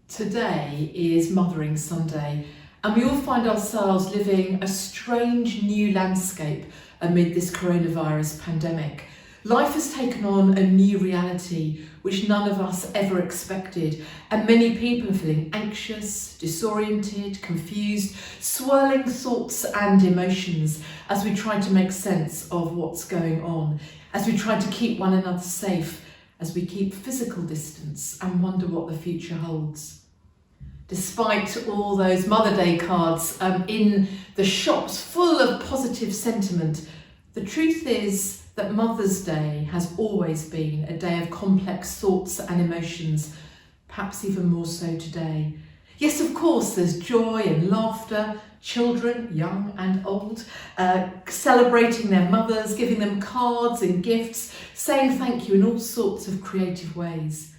Today is Mothering Sunday, and we all find ourselves living a strange new landscape amid this coronavirus pandemic. Life has taken on a new reality which none of us ever expected, and many people are feeling anxious, disoriented, confused, swirling thoughts and emotions as we try to make sense of what's going on, as we try to keep one another safe, as we keep physical distance and wonder what the future holds. Despite all those Mother Day cards in the shops full of positive sentiment, the truth is that Mother's Day has always been a day of complex thoughts and emotions, perhaps even more so today. Yes, of course, there's joy and laughter, children, young and old, celebrating their mothers, giving them cards and gifts, saying thank you in all sorts of creative ways.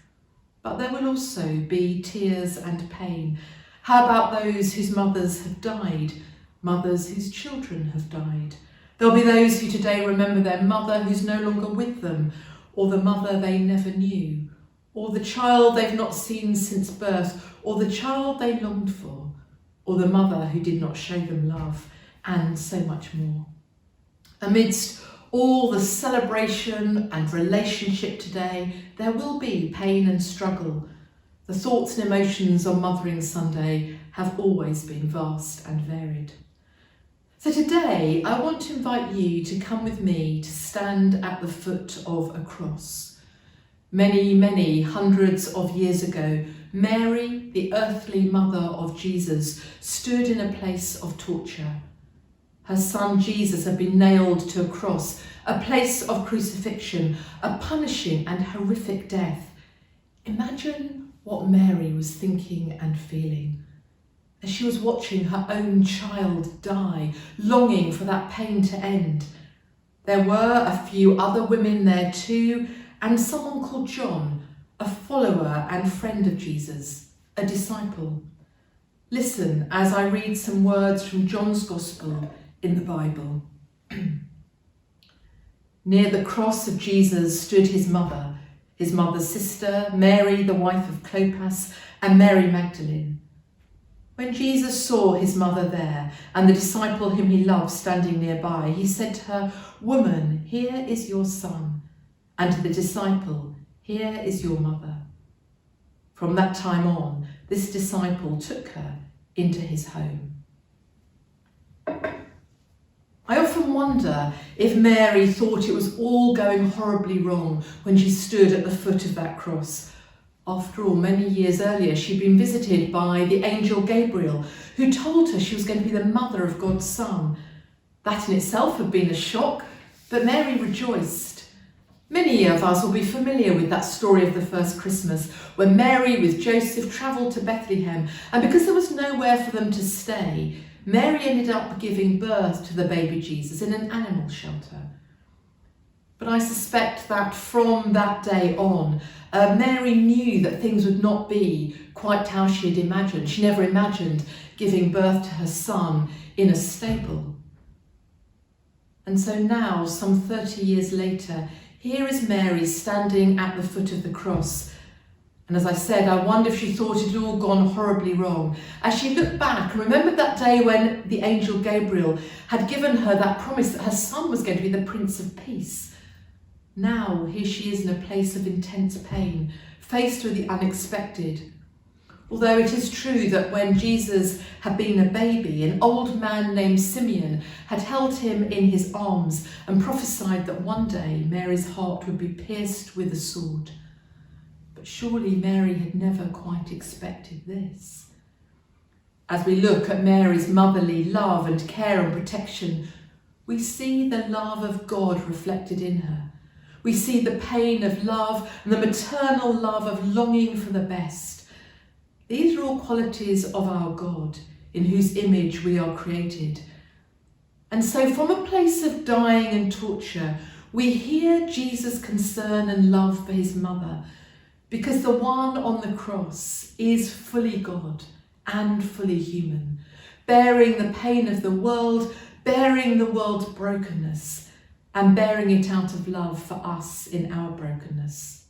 But there will also be tears and pain. How about those whose mothers have died, mothers whose children have died? There'll be those who today remember their mother who's no longer with them, or the mother they never knew, or the child they've not seen since birth, or the child they longed for, or the mother who did not show them love, and so much more. Amidst all the celebration and relationship today, there will be pain and struggle. The thoughts and emotions on Mothering Sunday have always been vast and varied. So today, I want to invite you to come with me to stand at the foot of a cross. Many hundreds of years ago, Mary, the earthly mother of Jesus, stood in a place of torture. Her son Jesus had been nailed to a cross, a place of crucifixion, a punishing and horrific death. Imagine what Mary was thinking and feeling as she was watching her own child die, longing for that pain to end. There were a few other women there too, and someone called John, a follower and friend of Jesus, a disciple. Listen as I read some words from John's Gospel in the Bible. Near the cross of Jesus stood his mother's sister, Mary, the wife of Clopas, and Mary Magdalene. When Jesus saw his mother there and the disciple whom he loved standing nearby, he said to her, "Woman, here is your son," and to the disciple, "Here is your mother." From that time on, this disciple took her into his home. I often wonder if Mary thought it was all going horribly wrong when she stood at the foot of that cross. After all, many years earlier, she'd been visited by the angel Gabriel, who told her she was going to be the mother of God's son. That in itself had been a shock, but Mary rejoiced. Many of us will be familiar with that story of the first Christmas, when Mary with Joseph travelled to Bethlehem, and because there was nowhere for them to stay, Mary ended up giving birth to the baby Jesus in an animal shelter. But I suspect that from that day on, Mary knew that things would not be quite how she had imagined. She never imagined giving birth to her son in a stable. And so now, some 30 years later, here is Mary standing at the foot of the cross. And as I said, I wonder if she thought it had all gone horribly wrong. As she looked back and remembered that day when the angel Gabriel had given her that promise that her son was going to be the Prince of Peace. Now, here she is in a place of intense pain, faced with the unexpected. Although it is true that when Jesus had been a baby, an old man named Simeon had held him in his arms and prophesied that one day Mary's heart would be pierced with a sword. But surely Mary had never quite expected this. As we look at Mary's motherly love and care and protection, we see the love of God reflected in her. We see the pain of love and the maternal love of longing for the best. These are all qualities of our God, in whose image we are created. And so from a place of dying and torture, we hear Jesus' concern and love for his mother, because the one on the cross is fully God and fully human, bearing the pain of the world, bearing the world's brokenness, and bearing it out of love for us in our brokenness.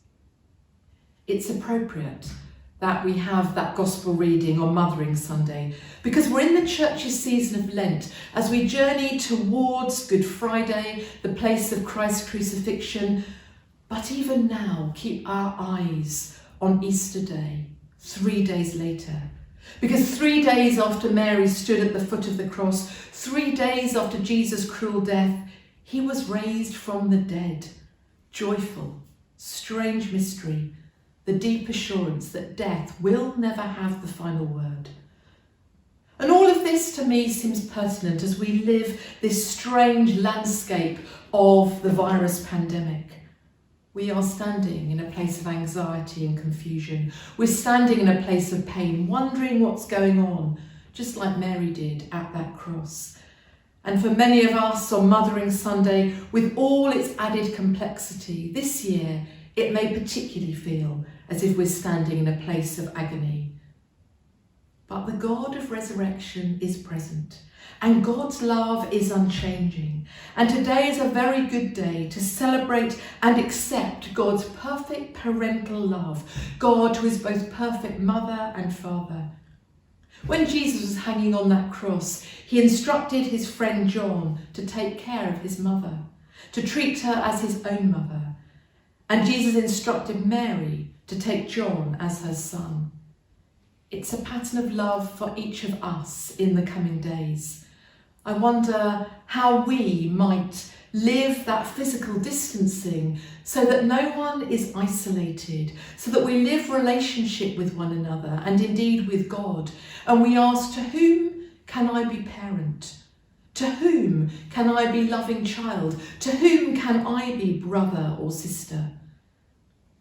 It's appropriate that we have that gospel reading on Mothering Sunday, because we're in the church's season of Lent as we journey towards Good Friday, the place of Christ's crucifixion. But even now, keep our eyes on Easter Day, 3 days later. Because 3 days after Mary stood at the foot of the cross, 3 days after Jesus' cruel death, he was raised from the dead. Joyful, strange mystery, the deep assurance that death will never have the final word. And all of this to me seems pertinent as we live this strange landscape of the virus pandemic. We are standing in a place of anxiety and confusion. We're standing in a place of pain, wondering what's going on, just like Mary did at that cross. And for many of us on Mothering Sunday, with all its added complexity, this year it may particularly feel as if we're standing in a place of agony. But the God of resurrection is present, and God's love is unchanging. And today is a very good day to celebrate and accept God's perfect parental love, God who is both perfect mother and father. When Jesus was hanging on that cross, he instructed his friend John to take care of his mother, to treat her as his own mother. And Jesus instructed Mary to take John as her son. It's a pattern of love for each of us in the coming days. I wonder how we might live that physical distancing so that no one is isolated, so that we live relationship with one another and indeed with God. And we ask, to whom can I be parent? To whom can I be loving child? To whom can I be brother or sister?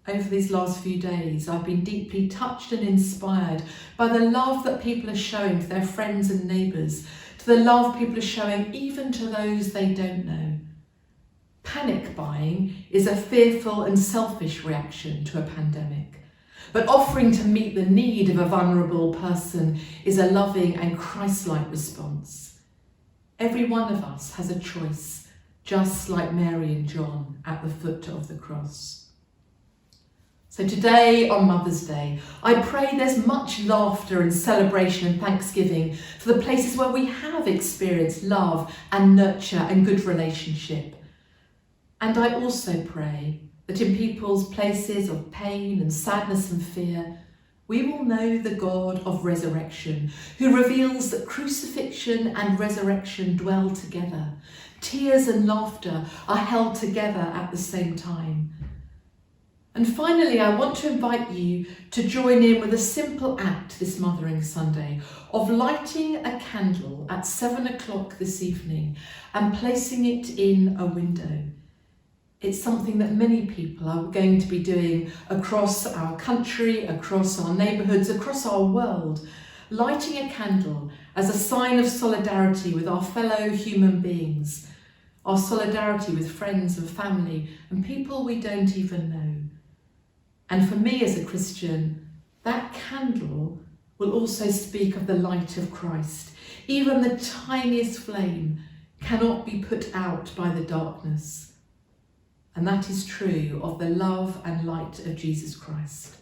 Over these last few days, I've been deeply touched and inspired by the love that people are showing to their friends and neighbours, to the love people are showing even to those they don't know. Panic buying is a fearful and selfish reaction to a pandemic, but offering to meet the need of a vulnerable person is a loving and Christ-like response. Every one of us has a choice, just like Mary and John at the foot of the cross. So today, on Mother's Day, I pray there's much laughter and celebration and thanksgiving for the places where we have experienced love and nurture and good relationship. And I also pray that in people's places of pain and sadness and fear, we will know the God of resurrection, who reveals that crucifixion and resurrection dwell together. Tears and laughter are held together at the same time. And finally, I want to invite you to join in with a simple act this Mothering Sunday of lighting a candle at 7 o'clock this evening and placing it in a window. It's something that many people are going to be doing across our country, across our neighbourhoods, across our world, lighting a candle as a sign of solidarity with our fellow human beings, our solidarity with friends and family and people we don't even know. And for me as a Christian, that candle will also speak of the light of Christ. Even the tiniest flame cannot be put out by the darkness. And that is true of the love and light of Jesus Christ.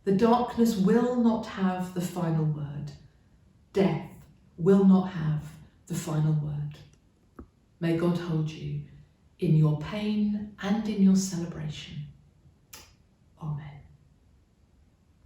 The darkness will not have the final word. Death will not have the final word. May God hold you in your pain and in your celebration.